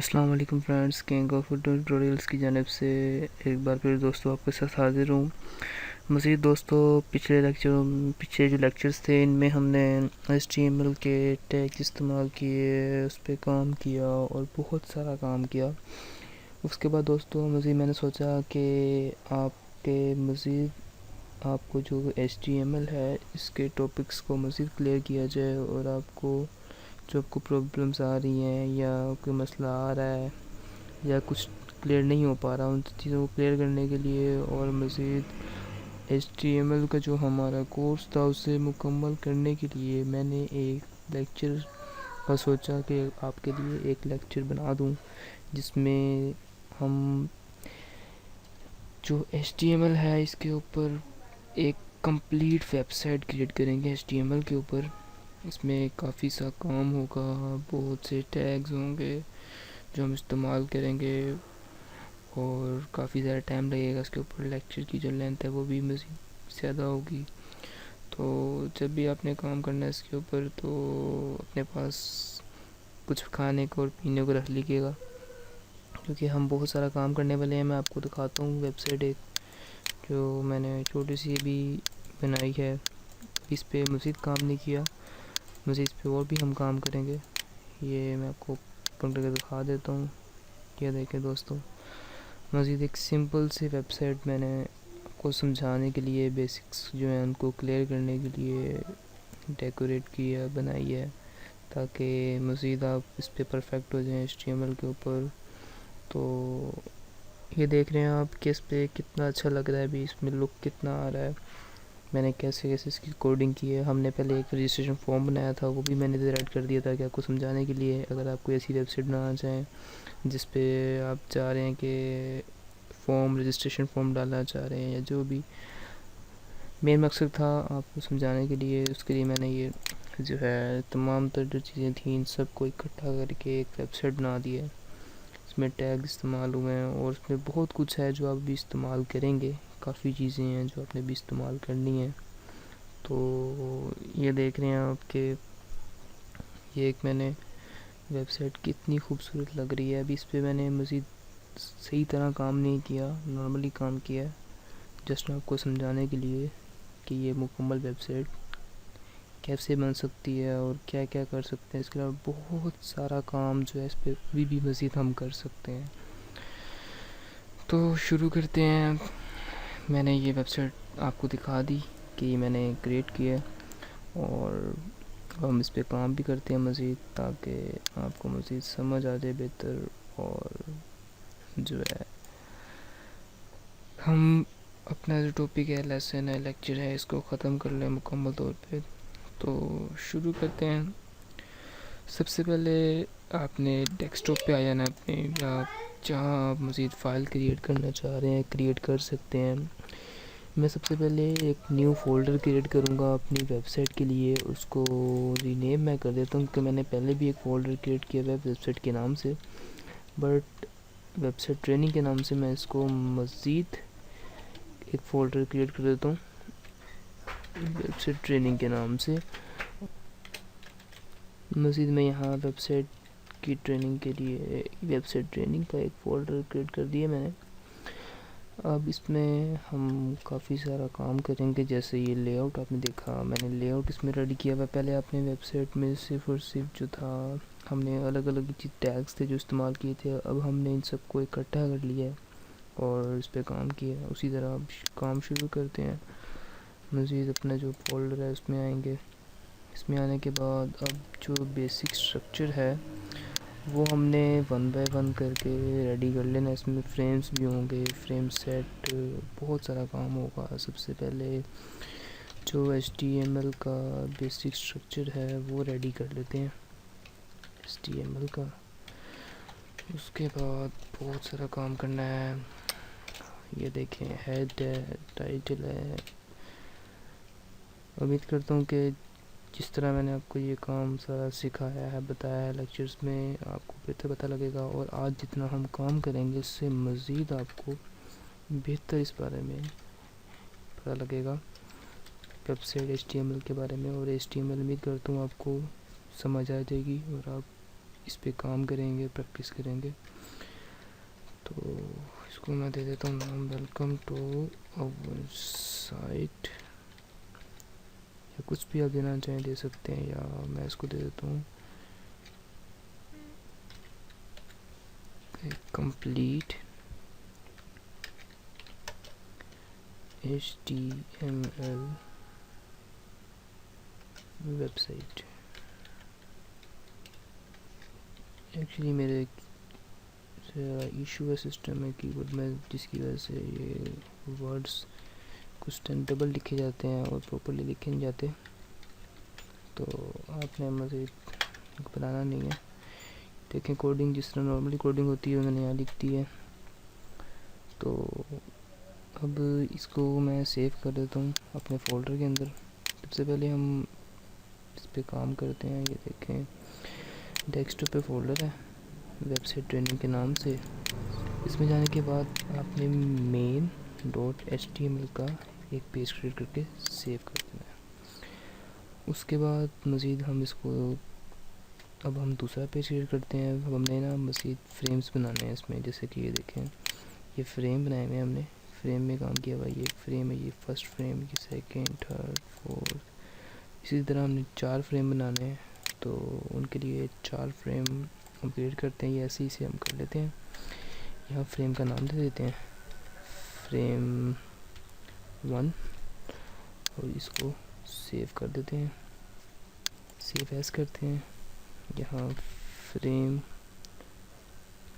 अस्सलाम वालेकुम friends, king of tutorials की जानिब से एक बार फिर दोस्तों आपके साथ हाजिर हूँ। मज़ीद दोस्तों पिछले जो लेक्चर्स थे इनमें हमने HTML के टैग इस्तेमाल किए, उस पर काम किया और बहुत सारा काम किया। उसके बाद दोस्तों मज़ीद मैंने सोचा कि आपको जो HTML है इसके टॉपिक्स को मज़ीद क्लियर किया जाए और आपको प्रॉब्लम्स आ रही हैं या कोई मसला आ रहा है या कुछ क्लियर नहीं हो पा रहा, उन चीज़ों को क्लियर करने के लिए और मज़ीद HTML का जो हमारा कोर्स था उसे मुकम्मल करने के लिए मैंने एक लेक्चर का सोचा कि आपके लिए एक लेक्चर बना दूं, जिसमें हम जो HTML है इसके ऊपर एक कंप्लीट वेबसाइट क्रिएट करेंगे HTML के ऊपर। इसमें काफ़ी सा काम होगा, बहुत से टैग्स होंगे जो हम इस्तेमाल करेंगे और काफ़ी ज़्यादा टाइम लगेगा। इसके ऊपर लेक्चर की जो लेंथ है वो भी मज़ीद ज़्यादा होगी। तो जब भी आपने काम करना है इसके ऊपर तो अपने पास कुछ खाने को और पीने को रख लीजिएगा, क्योंकि हम बहुत सारा काम करने वाले हैं। मैं आपको दिखाता हूँ वेबसाइट एक जो मैंने छोटी सी भी बनाई है। इस पर मज़ीद काम नहीं किया, मज़ीद इस पर और भी हम काम करेंगे। ये मैं आपको ओपन करके दिखा देता हूँ। ये देखें दोस्तों, मज़ीद एक सिंपल सी वेबसाइट मैंने आपको समझाने के लिए, बेसिक्स जो है उनको क्लियर करने के लिए डेकोरेट किया, बनाई है, ताकि मज़ीद आप इस पर परफेक्ट हो जाएं HTML के ऊपर। तो ये देख रहे हैं आप कि इस पर कितना अच्छा लग रहा है, अभी इसमें लुक कितना आ रहा है, मैंने कैसे कैसे इसकी कोडिंग की है। हमने पहले एक रजिस्ट्रेशन फॉर्म बनाया था, वो भी मैंने इधर ऐड कर दिया था कि आपको समझाने के लिए। अगर आप कोई ऐसी वेबसाइट बनाना चाहें जिस पे आप चाह रहे हैं कि रजिस्ट्रेशन फॉर्म डालना चाह रहे हैं या जो भी मेन मकसद था आपको समझाने के लिए, उसके लिए मैंने ये जो है तमाम तरह जो चीज़ें थी इन सब को इकट्ठा करके एक वेबसाइट बना दी है। इसमें टैग इस्तेमाल हुए हैं और इसमें बहुत कुछ है जो आप भी इस्तेमाल करेंगे। काफ़ी चीज़ें हैं जो आपने भी इस्तेमाल करनी है। तो ये देख रहे हैं आप कि ये एक मैंने वेबसाइट कितनी खूबसूरत लग रही है। अभी इस पर मैंने मज़ीद सही तरह काम नहीं किया, नॉर्मली काम किया है, जस्ट आपको समझाने के लिए कि ये मुकम्मल वेबसाइट कैसे बन सकती है और क्या क्या कर सकते हैं। इसके अलावा बहुत सारा काम जो है इस पर भी मज़ीद हम कर सकते हैं। तो शुरू करते हैं। मैंने ये वेबसाइट आपको दिखा दी कि मैंने क्रिएट किया और हम इस पर काम भी करते हैं मज़ीद, ताकि आपको मज़ीद समझ आ जाए बेहतर और जो है हम अपना जो टॉपिक है, लेसन है, लेक्चर है, इसको ख़त्म कर लें मुकम्मल तौर पे। तो शुरू करते हैं। सबसे पहले आपने डेस्कटॉप पे आ जाना अपने, या जहाँ आप मज़ीद फ़ाइल क्रिएट करना चाह रहे हैं क्रिएट कर सकते हैं। मैं सबसे पहले एक न्यू फ़ोल्डर क्रिएट करूँगा अपनी वेबसाइट के लिए। उसको रीनेम मैं कर देता हूँ, क्योंकि मैंने पहले भी एक फ़ोल्डर क्रिएट किया हुआ है वेबसाइट के नाम से, बट वेबसाइट ट्रेनिंग के नाम से मैं इसको मज़ीद एक फ़ोल्डर क्रिएट कर देता हूँ वेबसाइट ट्रेनिंग के नाम से। मज़ीद मैं यहाँ वेबसाइट की ट्रेनिंग के लिए वेबसाइट ट्रेनिंग का एक फ़ोल्डर क्रिएट कर दिया मैंने। अब इसमें हम काफ़ी सारा काम करेंगे, जैसे ये लेआउट आपने देखा, मैंने लेआउट इसमें रेडी किया हुआ। पहले आपने वेबसाइट में सिर्फ और सिर्फ जो था हमने अलग अलग टैग्स थे जो इस्तेमाल किए थे, अब हमने इन सबको इकट्ठा कर लिया है और इस पर काम किया। उसी तरह अब काम शुरू करते हैं। मज़ीद अपना जो फोल्डर है उसमें आएंगे। इसमें आने के बाद अब जो बेसिक स्ट्रक्चर है वो हमने 1 बाय 1 करके रेडी कर लेना। इसमें फ्रेम्स भी होंगे, फ्रेम सेट, बहुत सारा काम होगा। सबसे पहले जो HTML का बेसिक स्ट्रक्चर है वो रेडी कर लेते हैं HTML का। उसके बाद बहुत सारा काम करना है। ये देखें, हेड है, टाइटल है। उम्मीद करता हूँ कि जिस तरह मैंने आपको ये काम सारा सिखाया है, बताया है लेक्चर्स में, आपको बेहतर पता लगेगा। और आज जितना हम काम करेंगे उससे मज़ीद आपको बेहतर इस बारे में पता लगेगा, वेबसाइट HTML के बारे में। और HTML उम्मीद करता हूँ आपको समझ आ जाएगी और आप इस पे काम करेंगे, प्रैक्टिस करेंगे। तो इसको मैं दे देता हूँ नाम वेलकम टू अवर साइट, या कुछ भी आप देना चाहें दे सकते हैं, या मैं इसको दे देता हूँ कंप्लीट HTML वेबसाइट। एक्चुअली मेरे इशू है सिस्टम में कीबोर्ड में, जिसकी वजह से ये वर्ड्स कुछ टाइम डबल लिखे जाते हैं और प्रॉपर्ली लिखे नहीं जाते। तो आपने मज़ीद बनाना नहीं है। देखें कोडिंग जिस तरह नॉर्मली कोडिंग होती है उन्होंने यहाँ लिख दी है। तो अब इसको मैं सेव कर देता हूँ अपने फ़ोल्डर के अंदर। सबसे पहले हम इस पे काम करते हैं। ये देखें डेस्कटॉप पे फ़ोल्डर है वेबसाइट ट्रेनिंग के नाम से। इसमें जाने के बाद आपने main.html का एक पेज क्रिएट करके सेव कर देना है। उसके बाद मज़ीद हम इसको अब हम दूसरा पेज क्रिएट करते हैं। अब हमने ना मज़ीद फ्रेम्स बनाने हैं इसमें। जैसे कि ये देखें ये फ्रेम बनाए हुए हमने, फ्रेम में काम किया हुआ। ये एक फ्रेम है, ये फर्स्ट फ्रेम, ये सेकंड, थर्ड, फोर्थ, इसी तरह हमने 4 फ्रेम बनाने हैं। तो उनके लिए 4 फ्रेम हम क्रिएट करते हैं। ये ऐसे ही से हम कर लेते हैं। यहाँ फ्रेम का नाम दे देते हैं फ्रेम 1 और इसको सेव कर देते हैं, सेव एज करते हैं। यहाँ फ्रेम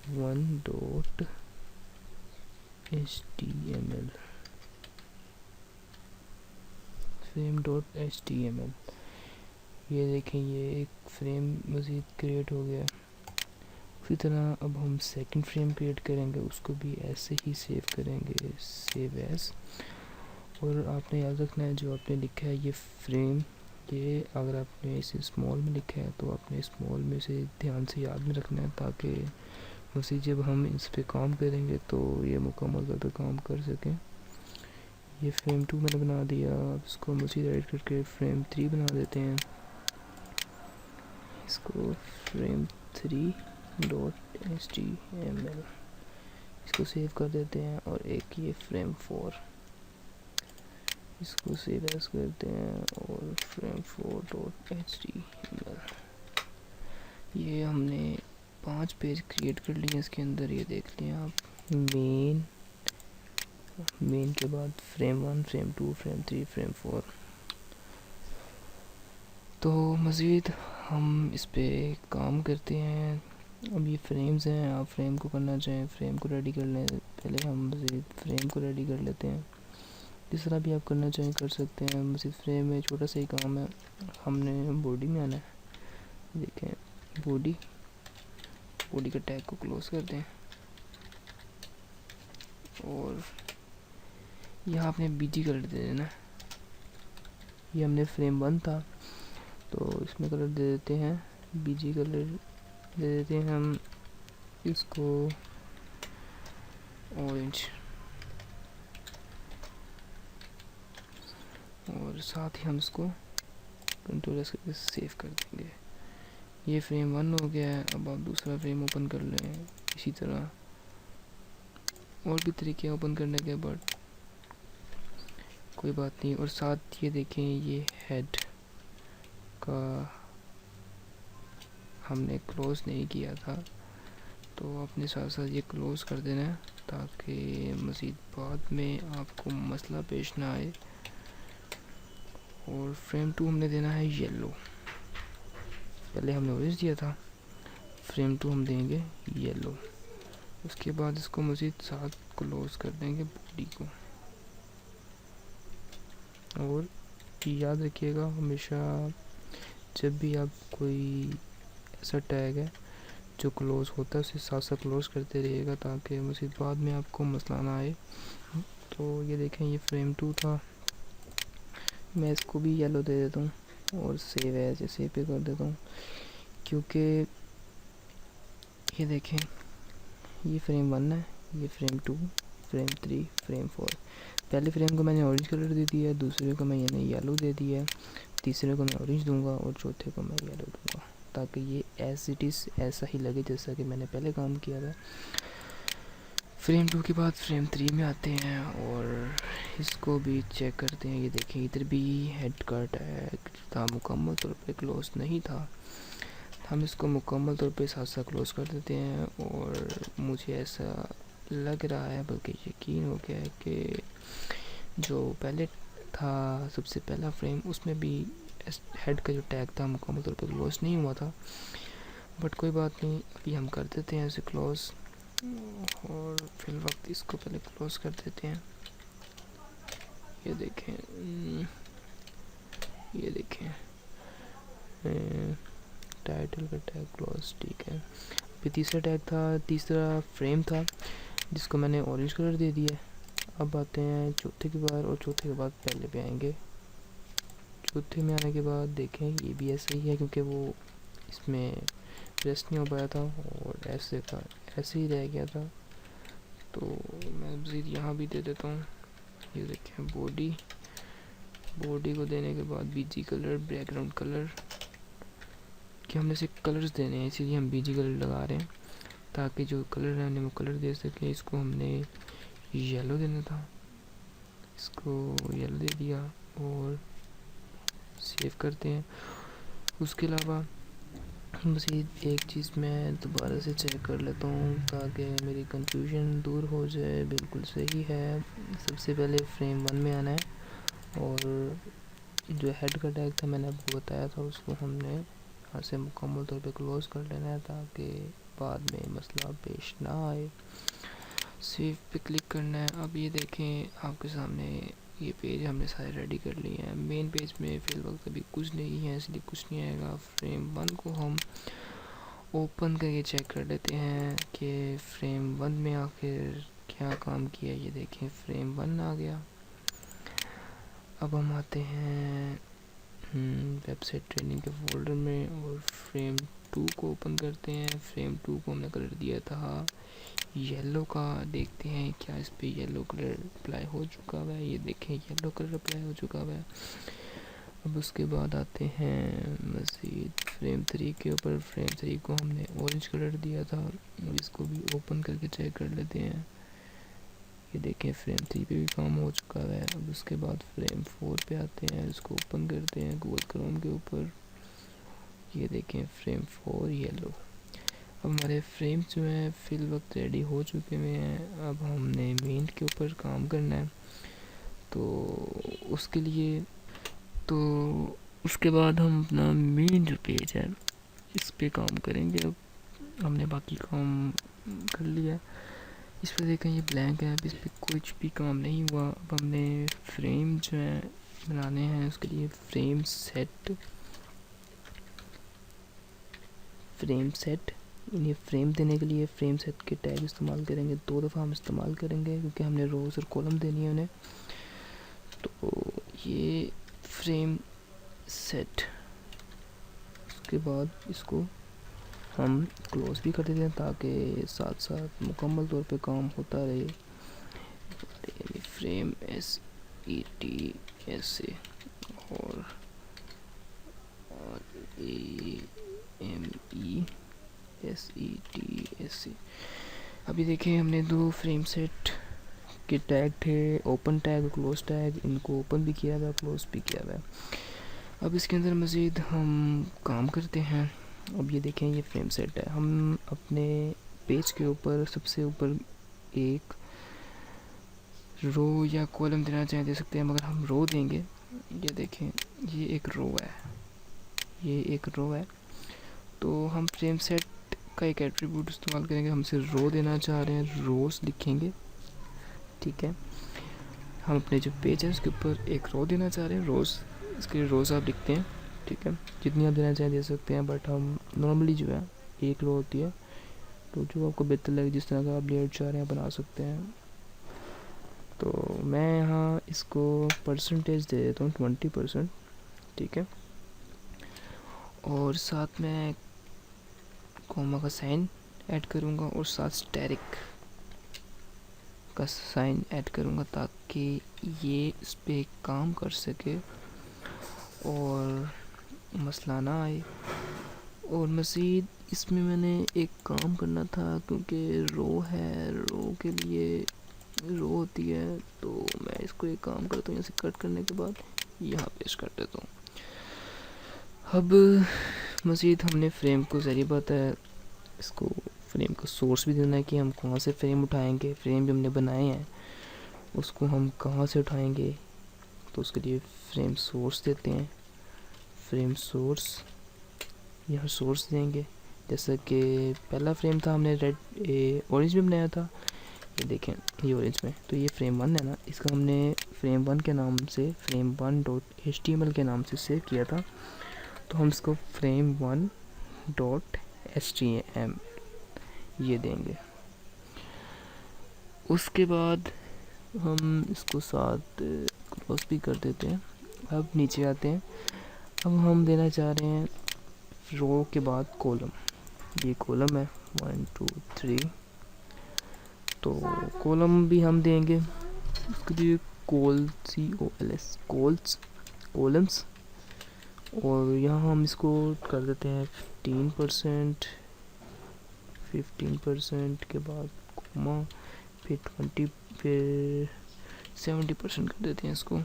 1.html frame.html, ये देखें ये एक फ्रेम मज़ीद क्रिएट हो गया। उसी तरह अब हम सेकंड फ्रेम क्रिएट करेंगे, उसको भी ऐसे ही सेव करेंगे, सेव एज। और आपने याद रखना है जो आपने लिखा है ये फ्रेम, ये अगर आपने इसे स्मॉल में लिखा है तो आपने स्मॉल में से ध्यान से याद में रखना है, ताकि उसी जब हम इस पे काम करेंगे तो ये मुकम्मल तौर पे काम कर सकें। ये फ्रेम 2 मैंने बना दिया। अब इसको मज़ीद एडिट करके फ्रेम 3 बना देते हैं। इसको फ्रेम 3.html इसको सेव कर देते हैं। और एक ये फ्रेम 4 इसको सेव एज करते हैं और फ्रेम 4.html। ये हमने 5 पेज क्रिएट कर लिए इसके अंदर। ये देख लें आप, मेन के बाद फ्रेम 1, फ्रेम 2, फ्रेम 3, फ्रेम 4। तो मज़ीद हम इस पे काम करते हैं। अब ये फ्रेम्स हैं, आप फ्रेम को करना चाहें फ्रेम को रेडी कर लें। पहले हम मज़ीद फ्रेम को रेडी कर लेते हैं। जिस तरह भी आप करना चाहें कर सकते हैं। मज़ीद फ्रेम में छोटा सा ही काम है, हमने बॉडी में आना है। देखें बॉडी का टैग को क्लोज कर दें और यहाँ आपने बीजी कलर दे देना। ये हमने फ्रेम 1 था तो इसमें कलर दे देते हैं, बीजी कलर दे देते हैं हम इसको ऑरेंज, और साथ ही हम इसको कंट्रोल एस करके सेव कर देंगे। ये फ्रेम 1 हो गया है। अब आप दूसरा फ्रेम ओपन कर लें इसी तरह। और भी तरीके ओपन करने के, बट कोई बात नहीं। और साथ ये देखें ये हेड का हमने क्लोज नहीं किया था, तो अपने साथ साथ ये क्लोज कर देना है ताकि मज़ीद बाद में आपको मसला पेश ना आए। और फ्रेम 2 हमने देना है येलो, पहले हमने ऑरेंज दिया था, फ्रेम 2 हम देंगे येलो। उसके बाद इसको मज़ीद साथ क्लोज कर देंगे बॉडी को। और याद रखिएगा हमेशा जब भी आप कोई ऐसा टैग है जो क्लोज़ होता है उसे साथ साथ क्लोज़ करते रहिएगा ताकि मज़ीद बाद में आपको मसला ना आए। तो ये देखें ये फ्रेम 2 था, मैं इसको भी येलो दे देता हूँ और सेव एज सेव पे कर देता हूँ। क्योंकि ये देखें ये फ्रेम 1 है, ये फ्रेम 2, फ्रेम 3, फ्रेम 4। पहले फ्रेम को मैंने ऑरेंज कलर दे दिया, दूसरे को मैं येलो दे दिया, तीसरे को मैं ऑरेंज दूंगा और चौथे को मैं येलो दूंगा ताकि ये एज इट इज़ ऐसा ही लगे जैसा कि मैंने पहले काम किया था। फ्रेम 2 के बाद फ्रेम 3 में आते हैं और इसको भी चेक करते हैं। ये देखें इधर भी हेड का टैग था, मुकम्मल तौर पे क्लोज नहीं था। हम इसको मुकम्मल तौर पे साथ साथ क्लोज कर देते हैं और मुझे ऐसा लग रहा है, बल्कि यकीन हो गया है कि जो पहले था सबसे पहला फ्रेम, उसमें भी हेड का जो टैग था मुकम्मल तौर पे क्लोज नहीं हुआ था। बट कोई बात नहीं, अभी हम कर देते हैं इसे क्लोज और फिर वक्त इसको पहले क्लोज कर देते हैं। ये देखें, ये देखें टाइटल का टैग क्लोज, ठीक है। फिर तीसरा टैग था, तीसरा फ्रेम था जिसको मैंने ऑरेंज कलर दे दिया। अब आते हैं चौथे के बाद, और चौथे के बाद पहले पे आएंगे। चौथे में आने के बाद देखें ये भी ऐसा ही है क्योंकि वो इसमें प्रेस नहीं हो पाया था और ऐसे का ऐसे ही रह गया था। तो मैं मज़ीद यहाँ भी दे देता हूँ। ये देखें बॉडी को देने के बाद बीजी कलर, बैकग्राउंड कलर, कि हमने से कलर्स देने हैं, इसीलिए हम बीजी कलर लगा रहे हैं ताकि जो कलर है हमने वो कलर दे सके। इसको हमने येलो देना था, इसको येलो दे दिया और सेव करते हैं। उसके अलावा मज़ीद एक चीज़ मैं दोबारा से चेक कर लेता हूँ ताकि मेरी कंफ्यूजन दूर हो जाए। बिल्कुल सही है, सबसे पहले फ्रेम 1 में आना है और जो हेड का टैग था मैंने आपको बताया था उसको हमने यहाँ से मुकम्मल तौर पे क्लोज़ कर लेना है ताकि बाद में मसला पेश ना आए। सेव पे क्लिक करना है। अब ये देखें आपके सामने ये पेज हमने सारे रेडी कर लिए हैं। मेन पेज में फिल वक्त अभी कुछ नहीं है इसलिए कुछ नहीं आएगा। फ्रेम 1 को हम ओपन करके चेक कर लेते हैं कि फ्रेम 1 में आखिर क्या काम किया। ये देखें फ्रेम 1 आ गया। अब हम आते हैं वेबसाइट ट्रेनिंग के फोल्डर में और फ्रेम 2 को ओपन करते हैं। फ्रेम 2 को हमने कलर दिया था येलो का। देखते हैं क्या इस पे येलो कलर अप्लाई हो चुका है। ये देखें येलो कलर अप्लाई हो चुका है। अब उसके बाद आते हैं मज़ीद फ्रेम 3 के ऊपर। फ्रेम 3 को हमने ऑरेंज कलर दिया था, इसको भी ओपन करके चेक कर लेते हैं। ये देखें फ्रेम 3 पे भी काम हो चुका है। अब उसके बाद फ्रेम 4 पे आते हैं, इसको ओपन करते हैं गूगल क्रोम के ऊपर। ये देखें फ्रेम 4 येलो। अब हमारे फ्रेम जो हैं फिल वक्त रेडी हो चुके हुए हैं। अब हमने मेन के ऊपर काम करना है तो उसके बाद हम अपना मेन जो पेज है इस पे काम करेंगे। अब हमने बाकी काम कर लिया। इस पर देखें ये ब्लैंक है, अब इस पर कुछ भी काम नहीं हुआ। अब हमने फ्रेम जो है बनाने हैं, उसके लिए फ्रेम सेट इन्हें फ्रेम देने के लिए फ्रेम सेट के टैग इस्तेमाल करेंगे। 2 दफ़ा हम इस्तेमाल करेंगे क्योंकि हमने रोज़ और कॉलम देनी है उन्हें। तो ये फ्रेम सेट, उसके बाद इसको हम क्लोज भी कर देते हैं ताकि साथ साथ मुकम्मल तौर पे काम होता रहे। फ्रेम SET और AMESET। अभी देखें हमने 2 फ्रेम सेट के टैग थे, ओपन टैग और क्लोज टैग। इनको ओपन भी किया हुआ है, क्लोज भी किया हुआ है। अब इसके अंदर मज़ीद हम काम करते हैं। अब ये देखें ये फ्रेम सेट है। हम अपने पेज के ऊपर सबसे ऊपर एक रो या कॉलम देना चाहें दे सकते हैं, मगर हम रो देंगे। ये देखें ये एक रो है, तो हम फ्रेम सेट का एक एट्रीब्यूट इस्तेमाल करेंगे। हमसे रो देना चाह रहे हैं, रोज़ लिखेंगे, ठीक है। हम अपने जो पेज है उसके ऊपर एक रो देना चाह रहे हैं, रोज़। इसके लिए रोज़ आप लिखते हैं, ठीक है। जितनी आप देना चाहें दे सकते हैं, बट हम नॉर्मली जो है एक रो होती है। तो जो आपको बेहतर लगे, जिस तरह का आप लेआउट चाह रहे हैं बना सकते हैं। तो मैं यहाँ इसको परसेंटेज दे देता हूँ 20%, ठीक है। और साथ में कॉमा का साइन ऐड करूँगा और साथ स्टैरिक का साइन ऐड करूँगा ताकि ये इस पे काम कर सके और मसला ना आए। और मज़ीद इसमें मैंने एक काम करना था, क्योंकि रो है, रो के लिए रो होती है, तो मैं इसको एक काम करता हूँ, यहाँ से कट करने के बाद यहाँ पेश कर देता हूँ। अब मज़ीद हमने फ्रेम को, ज़रिए बात है, इसको फ्रेम का सोर्स भी देना है कि हम कहाँ से फ्रेम उठाएंगे, फ्रेम जो हमने बनाए हैं उसको हम कहाँ से उठाएंगे। तो उसके लिए फ्रेम सोर्स देते हैं, फ्रेम सोर्स, यहाँ सोर्स देंगे। जैसा कि पहला फ्रेम था हमने रेड ऑरेंज में बनाया था, ये देखें ये ऑरेंज में, तो ये फ्रेम 1 है ना, इसका हमने फ्रेम 1 के नाम से फ्रेम 1.html के नाम से सेव किया था, तो हम इसको फ्रेम 1.html ये देंगे। उसके बाद हम इसको साथ क्लोज भी कर देते हैं। अब नीचे आते हैं, अब हम देना चाह रहे हैं रो के बाद कॉलम, ये कॉलम है 1 2 3, तो कॉलम भी हम देंगे उसके लिए COLS कॉलम्स, और यहाँ हम इसको कर देते हैं 15% के बाद कोमा, फिर 20, फिर 70% कर देते हैं इसको,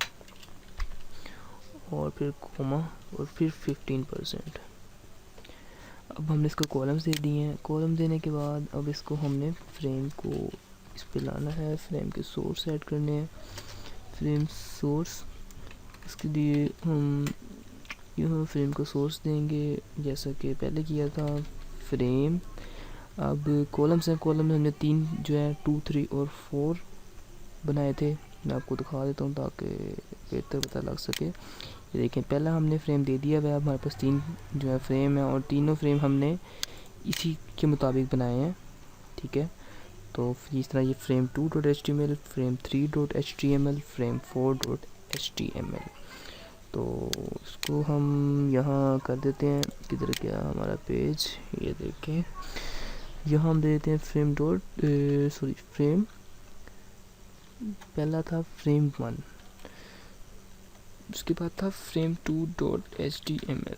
और फिर कोमा, और फिर 15%। अब हमने इसको कॉलम्स दे दिए हैं। कॉलम देने के बाद अब इसको हमने फ्रेम को इस पे लाना है, फ्रेम के सोर्स ऐड करने हैं, फ्रेम सोर्स, इसके लिए हम यहाँ फ्रेम का सोर्स देंगे जैसा कि पहले किया था फ्रेम। अब कॉलम्स हैं, कॉलम में हमने 3 जो है 2 3 और 4 बनाए थे, मैं आपको दिखा देता हूँ ताकि बेहतर पता लग सके। ये देखें पहला हमने फ्रेम दे दिया है, अब हमारे पास 3 जो है फ्रेम है, और तीनों फ्रेम हमने इसी के मुताबिक बनाए हैं, ठीक है। तो इस तरह ये frame 2.html, frame 3.html, frame 4.html, तो इसको हम यहाँ कर देते हैं, किधर गया हमारा पेज, ये देखें यहाँ हम दे देते हैं फ्रेम पहला था फ्रेम 1, उसके बाद था फ्रेम 2.html,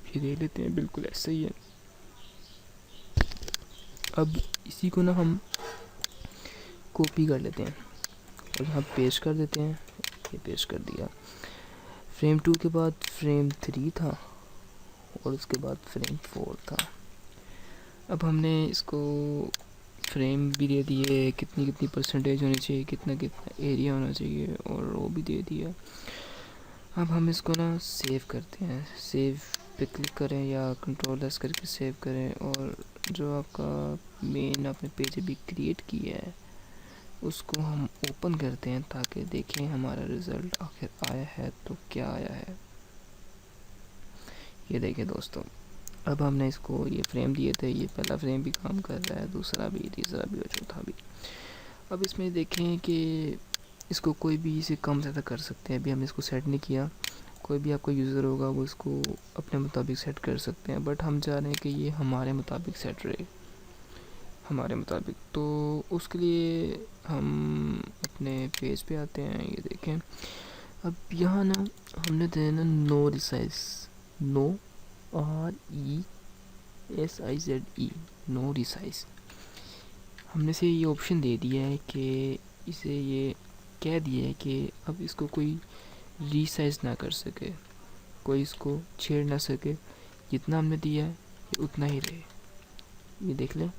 ये दे लेते हैं, बिल्कुल ऐसा ही है। अब इसी को ना हम कॉपी कर लेते हैं और यहाँ पेस्ट कर देते हैं, ये पेस्ट कर दिया। फ्रेम 2 के बाद फ्रेम 3 था, और उसके बाद फ्रेम 4 था। अब हमने इसको फ्रेम भी दे दिए, कितनी कितनी परसेंटेज होनी चाहिए, कितना कितना एरिया होना चाहिए, और वो भी दे दिया। अब हम इसको ना सेव करते हैं, सेव पे क्लिक करें या कंट्रोल S करके सेव करें, और जो आपका मेन आपने पेज अभी क्रिएट किया है उसको हम ओपन करते हैं ताकि देखें हमारा रिज़ल्ट आखिर आया है तो क्या आया है। ये देखें दोस्तों, अब हमने इसको ये फ्रेम दिए थे, ये पहला फ्रेम भी काम कर रहा है, दूसरा भी, तीसरा भी और चौथा भी। अब इसमें देखें कि इसको कोई भी इसे कम ज़्यादा कर सकते हैं, अभी हमने इसको सेट नहीं किया, कोई भी आपका यूज़र होगा वो इसको अपने मुताबिक सेट कर सकते हैं, बट हम चाह रहे हैं कि ये हमारे मुताबिक सेट रहे, हमारे मुताबिक। तो उसके लिए हम अपने पेज पे आते हैं, ये देखें। अब यहाँ ना हमने देना no resize, no RESIZE, no resize. हमने से ये ऑप्शन दे दिया है कि इसे ये कह दिया है कि अब इसको कोई रीसाइज ना कर सके, कोई इसको छेड़ ना सके, जितना हमने दिया है ये उतना ही रहे। ये देख लें,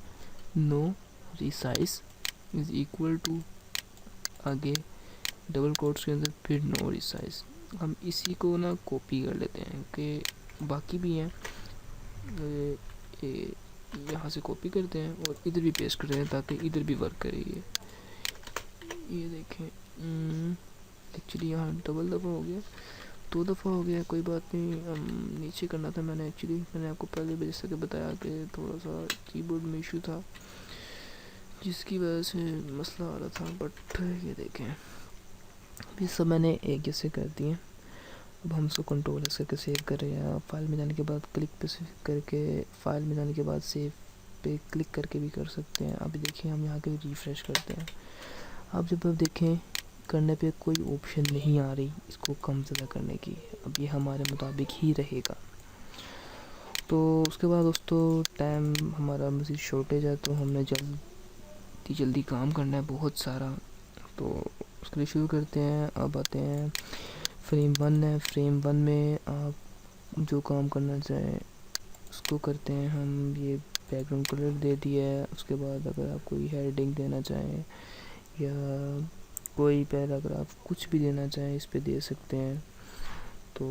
no resize is equal to, आगे डबल कोट्स के अंदर फिर नो रिसाइज। हम इसी को ना कॉपी कर लेते हैं कि बाकी भी हैं, यहाँ से कॉपी करते हैं और इधर भी पेस्ट करते हैं ताकि इधर भी वर्क करे। ये देखें, एक्चुअली यहाँ डबल दफ़ा हो गया, 2 दफ़ा हो गया, कोई बात नहीं। नीचे करना था मैंने, एक्चुअली मैंने आपको पहले भी जैसा कि बताया कि थोड़ा सा कीबोर्ड में इशू था जिसकी वजह से मसला आ रहा था, बट ये देखें अभी सब मैंने एक जैसे कर दिए। अब हम इसको कंट्रोल S करके सेव करें, या फाइल में जाने के बाद क्लिक पे करके, फाइल में जाने के बाद सेव पे क्लिक करके भी कर सकते हैं। अभी देखिए हम यहाँ के रिफ़्रेश करते हैं, अब जब आप देखें करने पे कोई ऑप्शन नहीं आ रही इसको कम ज़्यादा करने की, अब ये हमारे मुताबिक ही रहेगा। तो उसके बाद दोस्तों टाइम हमारा मज़ीद शॉर्टेज है, तो हमने जल्दी जल्दी काम करना है बहुत सारा। तो उसके लिए शुरू करते हैं। अब आते हैं फ्रेम 1 है। फ्रेम 1 में आप जो काम करना चाहें उसको करते हैं हम। ये बैकग्राउंड कलर दे दिया है। उसके बाद अगर आप कोई हेडिंग देना चाहें या कोई पैराग्राफ कुछ भी देना चाहें इस पे दे सकते हैं। तो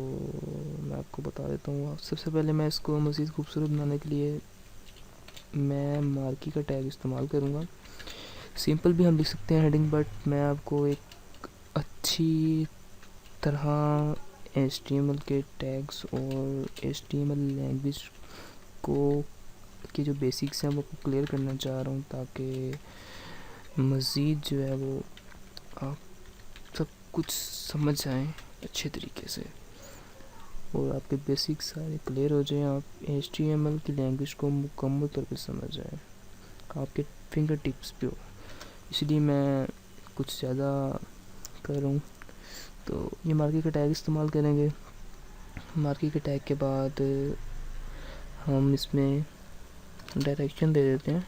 मैं आपको बता देता हूँ। सबसे पहले मैं इसको मज़ीद खूबसूरत बनाने के लिए मैं मार्की का टैग इस्तेमाल करूँगा। सिंपल भी हम लिख सकते हैं हेडिंग, बट मैं आपको एक अच्छी तरह HTML के टैग्स और HTML लैंग्वेज को के जो बेसिक्स हैं वो क्लियर करना चाह रहा हूँ, ताकि मज़ीद जो है वो आप सब कुछ समझ जाएं अच्छे तरीके से और आपके बेसिक्स सारे क्लियर हो जाएं। आप HTML की लैंग्वेज को मुकम्मल तौर पे समझ जाएं, आपके फिंगर टिप्स पे हो। इसलिए मैं कुछ ज़्यादा कर रहा हूँ। तो ये मार्की का टैग इस्तेमाल करेंगे। मार्की के टैग के बाद हम इसमें डायरेक्शन दे देते हैं।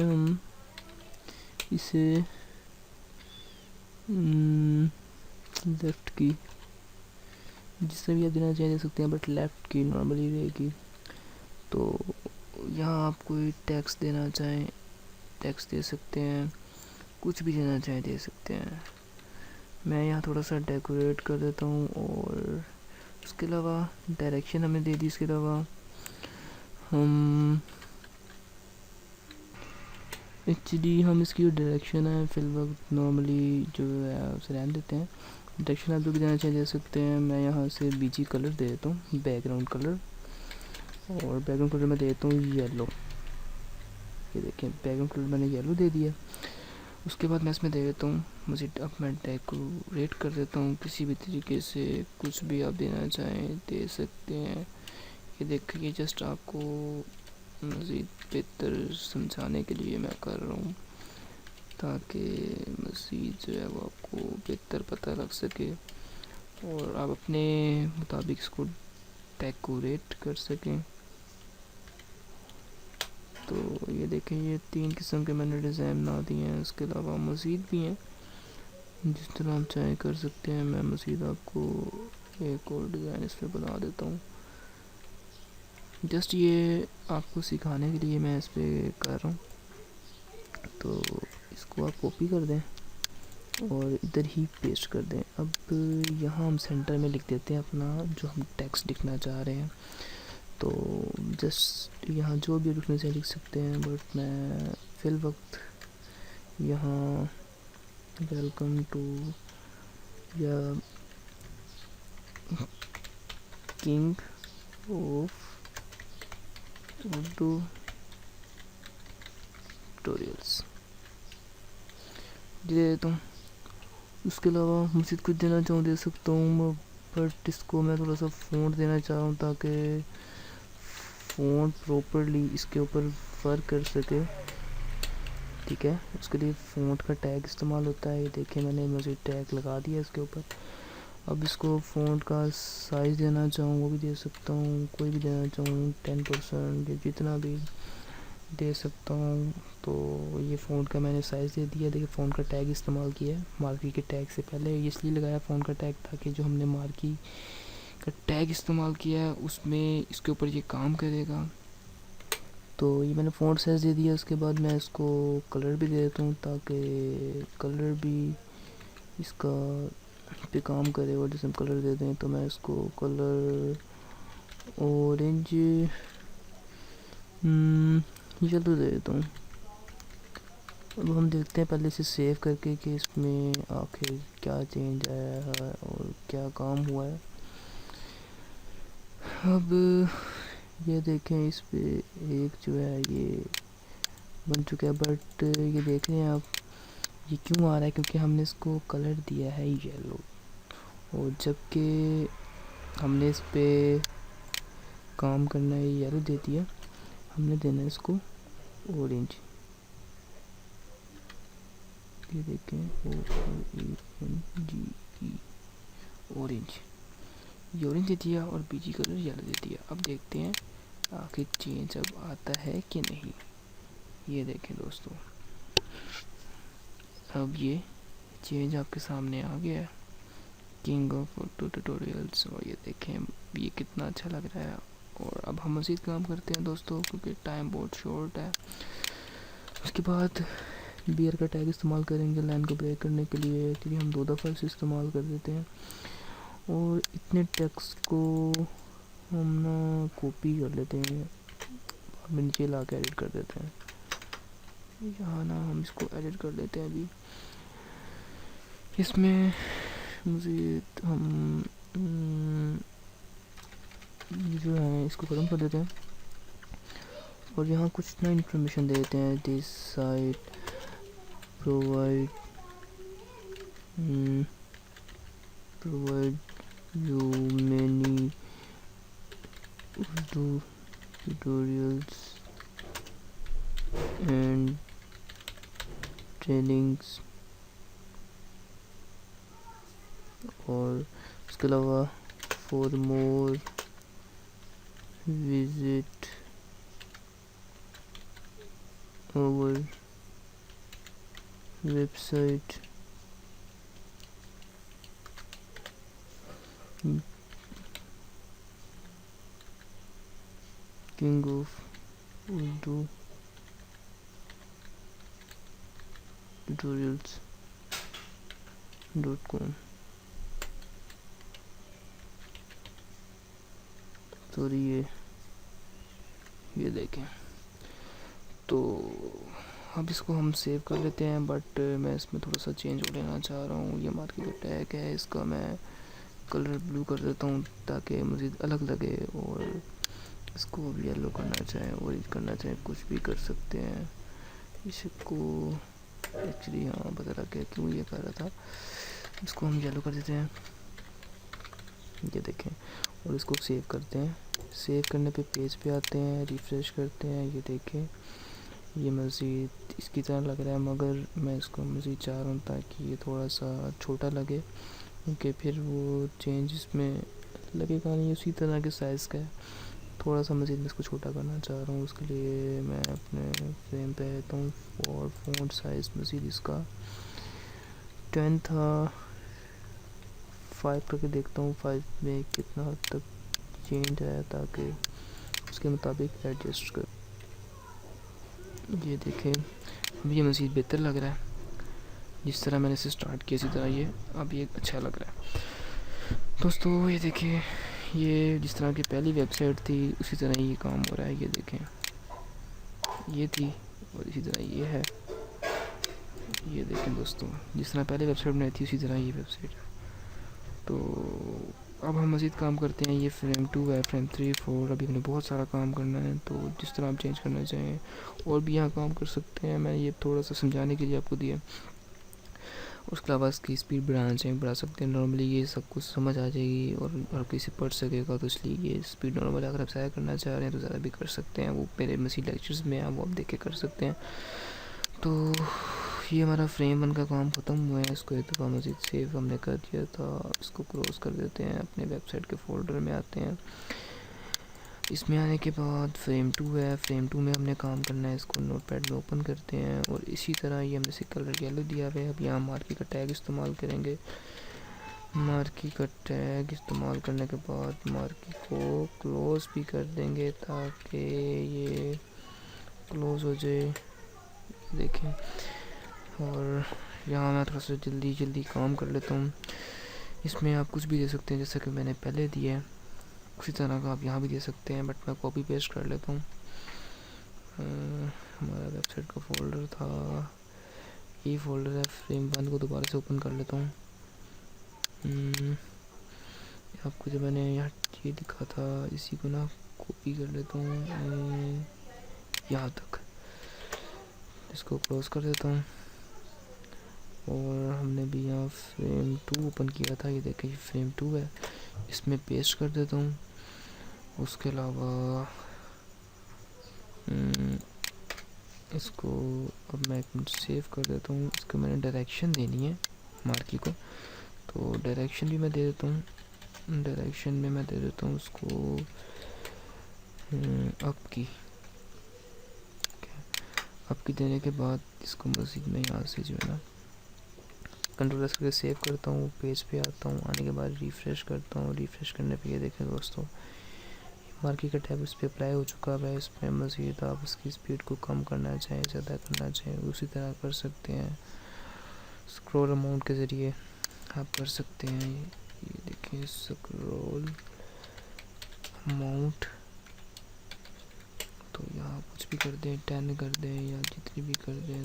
हम इसे लेफ़्ट की जिससे भी आप देना चाहें दे सकते हैं, बट लेफ़्ट की नॉर्मली रहेगी। तो यहाँ आप कोई टेक्स्ट देना चाहें टेक्स्ट दे सकते हैं, कुछ भी देना चाहें दे सकते हैं। मैं यहाँ थोड़ा सा डेकोरेट कर देता हूँ। और उसके अलावा डायरेक्शन हमने दे दी। इसके अलावा हम एक्चुअली हम इसकी जो डायरेक्शन है फिल वक्त नॉर्मली जो है उसे रहने देते हैं। डायरेक्शन आप जो भी देना चाहें दे सकते हैं। मैं यहाँ से BG कलर दे देता हूँ, बैकग्राउंड कलर। और बैकग्राउंड कलर मैं दे देता हूँ येलो। ये देखें बैकग्राउंड कलर मैंने येलो दे दिया। उसके बाद मैं इसमें दे देता हूँ मुझे अब मैं डेकोरेट कर देता हूँ किसी भी तरीके से। कुछ भी आप देना चाहें दे सकते हैं। ये देखिए जस्ट आपको मज़ीद बेहतर समझाने के लिए मैं कर रहा हूँ, ताकि मज़ीद जो है वो आपको बेहतर पता लग सके और आप अपने मुताबिक इसको डेकोरेट कर सकें। तो ये देखें ये 3 किस्म के मैंने डिज़ाइन बना दिए हैं। उसके अलावा मज़ीद भी हैं, जिस तरह आप चाहें कर सकते हैं। मैं मज़ीद आपको एक और डिज़ाइन इस पर बना देता हूँ। जस्ट ये आपको सिखाने के लिए मैं इस पर कर रहा हूँ। तो इसको आप कॉपी कर दें और इधर ही पेस्ट कर दें। अब यहाँ हम सेंटर में लिख देते हैं अपना जो हम टेक्स्ट लिखना चाह रहे हैं। तो जस्ट यहाँ जो भी लिखने से लिख सकते हैं, बट मैं फिल वक्त यहाँ वेलकम टू या किंग ऑफ उर्दू ट्यूटोरियल्स दे देता हूँ। उसके अलावा मज़ीद कुछ देना चाहूँ दे सकता हूँ, बट इसको मैं थोड़ा सा फ़ॉन्ट देना चाह रहा हूँ ताकि फ़ॉन्ट प्रॉपरली इसके ऊपर वर्क कर सके। ठीक है, उसके लिए फ़ॉन्ट का टैग इस्तेमाल होता है। ये देखिए मैंने मज़ीद टैग लगा दिया इसके ऊपर। अब इसको फ़ॉन्ट का साइज़ देना चाहूँ वो भी दे सकता हूँ, कोई भी देना चाहूँ 10% या जितना भी दे सकता हूँ। तो ये फ़ॉन्ट का मैंने साइज़ दे दिया। देखिए फ़ॉन्ट का टैग इस्तेमाल किया है मार्की के टैग से पहले। इसलिए लगाया फ़ॉन्ट का टैग ताकि जो हमने मार्की का टैग इस्तेमाल किया है उसमें इसके ऊपर ये काम करेगा। तो ये मैंने फ़ॉन्ट साइज़ दे दिया। उसके बाद मैं इसको कलर भी दे देता हूँ ताकि कलर भी इसका पे काम करे। और जैसे हम कलर दे दें तो मैं इसको कलर ऑरेंज येलो दे देता हूँ। अब हम देखते हैं पहले से सेव करके कि इसमें आखिर क्या चेंज आया है और क्या काम हुआ है। अब ये देखें इस पे एक जो है ये बन चुका है, बट ये देख रहे हैं आप ये क्यों आ रहा है, क्योंकि हमने इसको कलर दिया है येलो और जबकि हमने इस पे काम करना है येलो दे दिया, हमने देना है इसको ऑरेंज। ये देखें ORANGE ऑरेंज। ये ऑरेंज दे दिया और बीजी कलर येलो दे दिया। अब देखते हैं आखिर चेंज अब आता है कि नहीं। ये देखें दोस्तों, अब ये चेंज आपके सामने आ गया है, किंग ऑफ फोटो ट्यूटोरियल्स। और ये देखें ये कितना अच्छा लग रहा है। और अब हम मज़ीद काम करते हैं दोस्तों, क्योंकि टाइम बहुत शॉर्ट है। उसके बाद बियर का टैग इस्तेमाल करेंगे लाइन को ब्रेक करने के लिए, क्योंकि हम 2 दफ़ा इसे इस्तेमाल कर देते हैं। और इतने टेक्स्ट को हम ना कॉपी कर लेते हैं, अब नीचे ला के एडिट कर देते हैं। यहाँ ना हम इसको एडिट कर लेते हैं। अभी इसमें मज़ीद हम जो है इसको ख़त्म कर देते हैं और यहाँ कुछ ना इन्फॉर्मेशन दे देते हैं। This site provide you many Urdu tutorials and trainings. और उसके अलावा for more visit our website king of urdu tutorials.com। Sorry ये देखें। तो अब इसको हम सेव कर लेते हैं, बट मैं इसमें थोड़ा सा चेंज हो लेना चाह रहा हूँ। ये मार्केट का टैग है, इसका मैं कलर ब्लू कर देता हूँ ताकि मज़ीद अलग लगे। और इसको भी येलो करना चाहें, ऑरेंज करना चाहें, कुछ भी कर सकते हैं। इसको एक्चुअली हाँ पता लग गया क्यों ये कर रहा था। इसको हम येलो कर देते हैं, ये देखें। और इसको सेव करते हैं। सेव करने पे पेज पे आते हैं, रिफ़्रेश करते हैं। ये देखें ये मज़ीद इसकी तरह लग रहा है, मगर मैं इसको मज़ीद चाह रहा हूँ ताकि ये थोड़ा सा छोटा लगे, क्योंकि फिर वो चेंज इसमें लगेगा नहीं, उसी तरह के साइज़ का है। थोड़ा सा मज़ीद मैं इसको छोटा करना चाह रहा हूँ। उसके लिए मैं अपने फ्रेम पे आता हूँ और फ़ॉन्ट साइज़ मज़ीद इसका 10 था, 5 करके देखता हूँ 5 में कितना हद तक चेंज आया, ताकि उसके मुताबिक एडजस्ट कर। ये देखें अब ये मज़ीद बेहतर लग रहा है। जिस तरह मैंने इसे स्टार्ट किया इसी तरह ये अब ये अच्छा लग रहा है दोस्तों। ये देखें ये जिस तरह की पहली वेबसाइट थी उसी तरह ये काम हो रहा है। ये देखें ये थी और इसी तरह ये है। ये देखें दोस्तों जिस तरह पहले वेबसाइट बनाई थी उसी तरह ये वेबसाइट है। तो अब हम मज़ीद काम करते हैं। ये फ्रेम 2 है, फ्रेम 3 4 अभी हमने बहुत सारा काम करना है। तो जिस तरह आप चेंज करना चाहें और भी यहाँ काम कर सकते हैं। मैं ये थोड़ा सा समझाने के लिए आपको दिया। उसके अलावा इसकी स्पीड बढ़ाना चाहिए बढ़ा सकते हैं। नॉर्मली ये सब कुछ समझ आ जाएगी और हर किसी पढ़ सकेगा, तो इसलिए ये स्पीड नॉर्मल अगर आप ज़्यादा करना चाह रहे हैं तो ज़्यादा भी कर सकते हैं। वो मेरे मसीह लेक्चर्स में है, वो आप देख के कर सकते हैं। तो ये हमारा फ्रेम 1 का काम ख़त्म हुआ है। इसको एक दफ़ा मज़ीद सेव हमने कर दिया था, इसको क्लोज़ कर देते हैं, अपने वेबसाइट के फोल्डर में आते हैं। इसमें आने के बाद फ्रेम 2 है, फ्रेम 2 में हमने काम करना है। इसको नोटपैड में ओपन करते हैं और इसी तरह ये हमने से कलर येलो दिया हुआ है। अब यहाँ मार्की का टैग इस्तेमाल करेंगे। मार्की का टैग इस्तेमाल करने के बाद मार्की को क्लोज़ भी कर देंगे ताकि ये क्लोज़ हो जाए। देखें और यहाँ मैं थोड़ा सा जल्दी काम कर लेता हूँ। इसमें आप कुछ भी दे सकते हैं जैसा कि मैंने पहले दिया है, उसी तरह का आप यहाँ भी दे सकते हैं, बट मैं कॉपी पेस्ट कर लेता हूँ। हमारा वेबसाइट का फोल्डर था, ये फोल्डर है। फ्रेम 1 को दोबारा से ओपन कर लेता हूँ। आपको जो मैंने यहाँ ये दिखा था इसी को ना कॉपी कर लेता हूँ यहाँ तक, इसको क्लोज कर देता हूँ। और हमने भी यहाँ फ्रेम 2 ओपन किया था, ये देखें ये फ्रेम 2 है, इसमें पेस्ट कर देता हूँ। उसके अलावा इसको अब मैं एक मिनट सेव कर देता हूँ। इसको मैंने डायरेक्शन देनी है मार्की को, तो डायरेक्शन भी मैं दे देता हूँ। डायरेक्शन में मैं दे देता हूँ उसको अप की। अप की देने के बाद इसको मज़ीद मैं यहाँ से जो है ना कंट्रोल एस करके सेव करता हूँ, पेज पे आता हूँ, आने के बाद रिफ़्रेश करता हूँ। रिफ़्रेश करने पे ये देखें दोस्तों, मार्की का टैब इस पर अप्लाई हो चुका है। इसमें मज़ीद आप इसकी स्पीड को कम करना चाहें, ज़्यादा करना चाहें, उसी तरह कर सकते हैं। स्क्रॉल अमाउंट के ज़रिए आप कर सकते हैं। ये देखिए स्क्रॉल अमाउंट, तो यहाँ कुछ भी कर दें, 10 कर दें या जितनी भी कर दें।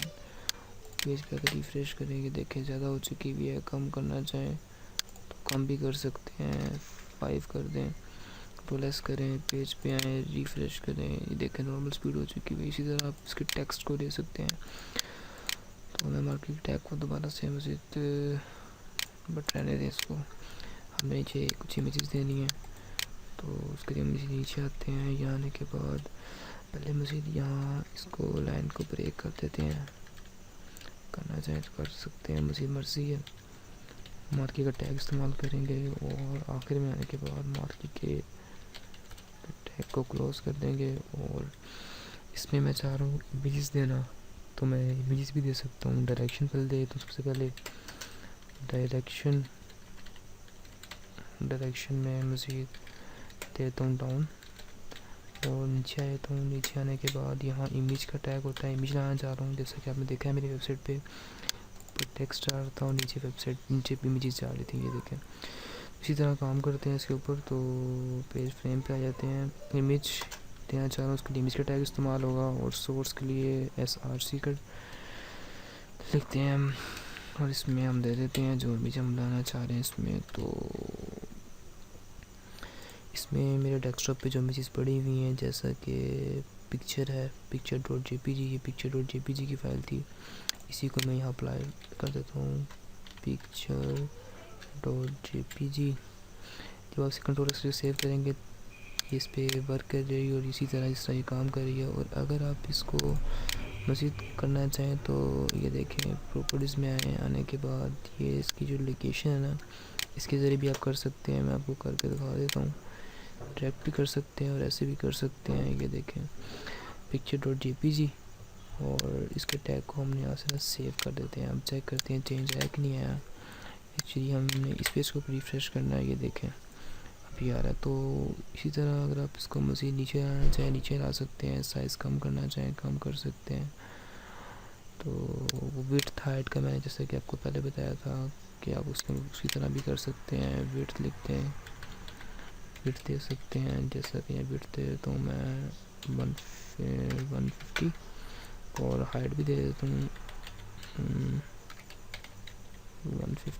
पेज पे अगर रिफ़्रेश करेंगे देखें ज़्यादा हो चुकी हुई है, कम करना चाहें तो कम भी कर सकते हैं, 5 कर दें। प्लस करें, पेज पे आएँ, रिफ़्रेश करें, ये देखें नॉर्मल स्पीड हो चुकी है। इसी तरह आप इसके टेक्स्ट को दे सकते हैं। तो मैं मार्केट टैग को दोबारा से मज़ीद बट रहने दें इसको। हमें नीचे कुछ इमेजेस देनी है, तो उसके लिए मज़ीद नीचे आते हैं। यहाँ आने के बाद पहले मज़ीद यहाँ इसको लाइन को ब्रेक कर देते हैं, करना चाहें तो कर सकते हैं, मज़ीद मर्ज़ी है। मार्की का टैग इस्तेमाल करेंगे और आखिर में आने के बाद मार्की के टैग को क्लोज़ कर देंगे। और इसमें मैं चाह रहा हूँ इमेजेस देना, तो मैं इमेजेस भी दे सकता हूँ। डायरेक्शन पहले दे तो सबसे पहले डायरेक्शन में मज़ीद देता हूँ डाउन, और नीचे आता हूँ। नीचे आने के बाद यहाँ इमेज का टैग होता है, इमेज लाना चाह रहा हूँ। जैसा कि आपने देखा है मेरी वेबसाइट पे टेक्स्ट डालता हूँ, नीचे वेबसाइट नीचे इमेजेस जा रही थी, ये देखें। इसी तरह काम करते हैं इसके ऊपर। तो पेज फ्रेम पे आ जाते हैं। इमेज देना चाह रहा हूँ, उसके लिए इमेज का टैग इस्तेमाल होगा। और सोर्स के लिए SRC का लिखते हैं हम, और इसमें हम दे देते हैं जो इमेज हम लाना चाह रहे हैं इसमें। तो इसमें मेरे डेस्कटॉप पे जो इमेजेस पड़ी हुई हैं, जैसा कि पिक्चर है, picture.jpg, ये picture.jpg की फ़ाइल थी, इसी को मैं यहाँ अप्लाई कर देता हूँ, picture.jpg। जब आप इसे कंट्रोल से सेव करेंगे इस पर वर्क कर रही है और इसी तरह जिस तरह ये काम कर रही है। और अगर आप इसको मज़ीद करना चाहें तो ये देखें प्रॉपर्टीज़ में आने के बाद ये इसकी जो लोकेशन है ना, इसके ज़रिए भी आप कर सकते हैं। मैं आपको करके दिखा देता हूँ। डायरेक्ट भी कर सकते हैं और ऐसे भी कर सकते हैं। ये देखें picture.jpg, और इसके टैग को हमने यहाँ से ना सेव कर देते हैं। अब चेक करते हैं चेंज आया कि नहीं आया। एक्चुअली हमने इस पेज को रिफ्रेश करना है, ये देखें अभी आ रहा है। तो इसी तरह अगर आप इसको मज़ीद नीचे लाना चाहें नीचे ला सकते हैं, साइज़ कम करना चाहें कम कर सकते हैं। तो विड्थ हाइट का मैंने जैसा कि आपको पहले बताया था कि आप उसके उसी तरह भी कर सकते हैं। विड्थ लिखते हैं, विड्थ दे सकते हैं। जैसा कि विड्थ दे देता हूँ मैं 150, और हाइट भी दे देता हूँ 150।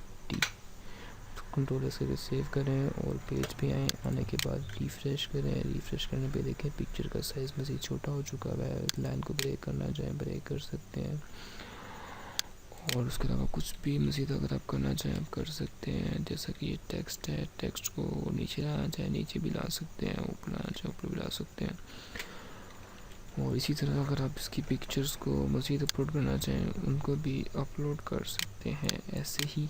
कंट्रोल एस करके सेव करें और पेज पे आएँ। आने के बाद रिफ़्रेश करें। रिफ़्रेश करने पे देखें पिक्चर का साइज़ मज़ीद छोटा हो चुका है। लाइन को ब्रेक करना चाहें ब्रेक कर सकते हैं, और उसके अलावा कुछ भी मज़ीद अगर आप करना चाहें आप कर सकते हैं। जैसा कि ये टेक्स्ट है, टेक्स्ट को नीचे लाना चाहें नीचे भी ला सकते हैं, ऊपर लाना चाहें ऊपर भी ला सकते हैं। और इसी तरह अगर आप इसकी पिक्चर्स को मज़ीद अपलोड करना चाहें उनको भी अपलोड कर सकते हैं। ऐसे ही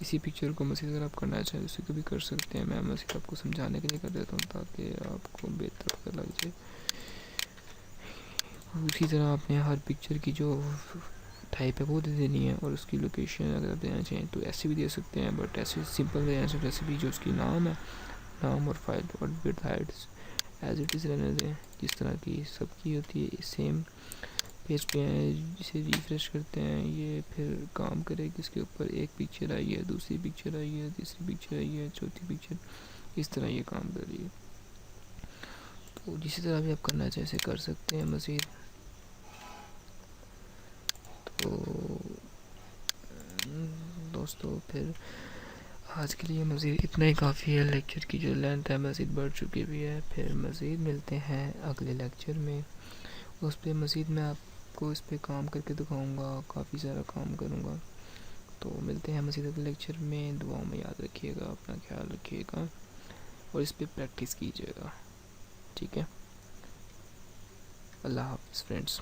इसी पिक्चर को मज़ीद अगर आप करना चाहें उसी को भी कर सकते हैं। मैं मज़ीद आपको समझाने के लिए कर देता हूँ ताकि आपको बेहतर पता लग जाए। उसी तरह आपने हर पिक्चर की जो टाइप है वो दे देनी है, और उसकी लोकेशन अगर आप देना चाहें तो ऐसे भी दे सकते हैं, बट ऐसे सिंपल देना चाहिए। जैसे भी जो उसकी नाम है, नाम और फाइल और width height as it is रहने दें जिस तरह की सबकी होती है सेम। पेज पे आए, जिसे रिफ़्रेश करते हैं ये फिर काम करेगी। इसके ऊपर एक पिक्चर आई है, दूसरी पिक्चर आई है, तीसरी पिक्चर आई है, चौथी पिक्चर, इस तरह ये काम कर रही है। तो जिस तरह भी आप करना चाहें ऐसे कर सकते हैं मज़ीद। तो दोस्तों फिर आज के लिए मज़ीद इतना ही काफ़ी है। लेक्चर की जो लेंथ है मज़ीद बढ़ चुकी हुई है। फिर मज़ीद मिलते हैं अगले लेक्चर में, उस पर मज़ीद मैं आपको इस पर काम करके दिखाऊंगा, काफ़ी सारा काम करूंगा। तो मिलते हैं मज़ीद अगले लेक्चर में। दुआओं में याद रखिएगा, अपना ख्याल रखिएगा और इस पर प्रैक्टिस कीजिएगा। ठीक है, अल्लाह हाफ़िज़ फ्रेंड्स।